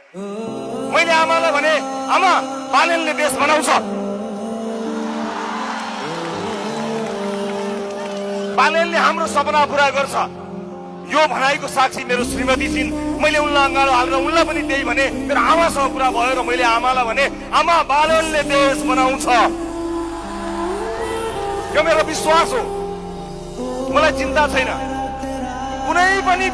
मैले आमालाई भने, आमा बालेनले देश बनाउँछ, बालेनले हाम्रो सपना पूरा गर्छ। यो भनाइको साक्षी मेरो श्रीमती छिन्। मैले उनलाई अँगालो हालेर उनलाई पनि त्यही भने, मेरो आमासँग कुरा भयो र मैले आमालाई भने, आमा बालेनले देश बनाउँछ। यो मेरो विश्वास हो। मलाई चिन्ता छैन कुनै पनि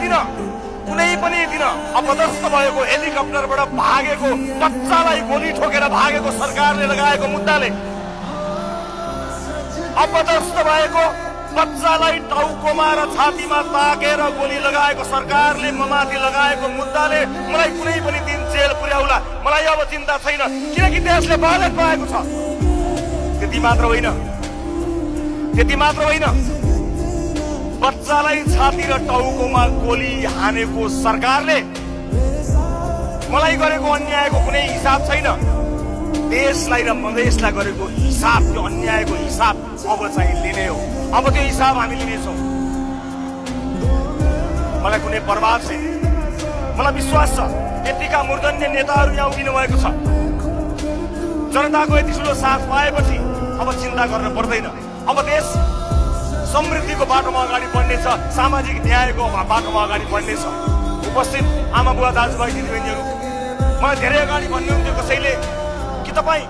दिन अपदस्थ भएको हेलिकप्टरबाट भागेको बच्चालाई गोली ठोकेर भागेको सरकारले लगाएको मुद्दाले, अपदस्थ भएको बच्चालाई टाउकोमा र छातीमा ताकेर गोली लगाएको सरकारले ममाथि लगाएको मुद्दाले मलाई कुनै पनि दिन जेल पुर्याउला। मलाई अब चिन्ता छैन, किनकि देशले बालक पाएको छ। त्यति मात्र होइन, बच्चालाई छाती र टाउकोमा गोली हानेको सरकारले मलाई गरेको अन्यायको कुनै हिसाब छैन। देशलाई र मधेसलाई गरेको हिसाब, त्यो अन्यायको हिसाब अब चाहिँ लिने हो। अब त्यो हिसाब हामी लिनेछौँ। मलाई कुनै परवाह छैन। मलाई विश्वास छ यतिका मूर्धन्य नेताहरू यहाँ उभिनु भएको छ। जनताको यति ठुलो साथ पाएपछि अब चिन्ता गर्न पर्दैन। अब देश समृद्धिको बाटोमा अगाडि बढ्नेछ, सामाजिक न्यायको बाटोमा अगाडि बढ्नेछ। उपस्थित आमा बुवा दाजुभाइ दिदीबहिनीहरू, मलाई धेरै अगाडि भन्नुहुन्थ्यो कसैले कि तपाईँ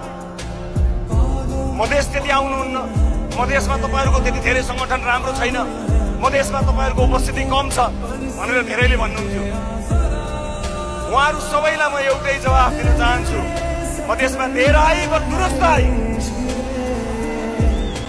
मधेस त्यति आउनुहुन्न, मधेसमा तपाईँहरूको त्यति धेरै संगठन राम्रो छैन, मधेसमा तपाईँहरूको उपस्थिति कम छ भनेर धेरैले भन्नुहुन्थ्यो। उहाँहरू सबैलाई म एउटै जवाफ दिन चाहन्छु, मधेसमा धेर आई व दुरुस्त आई।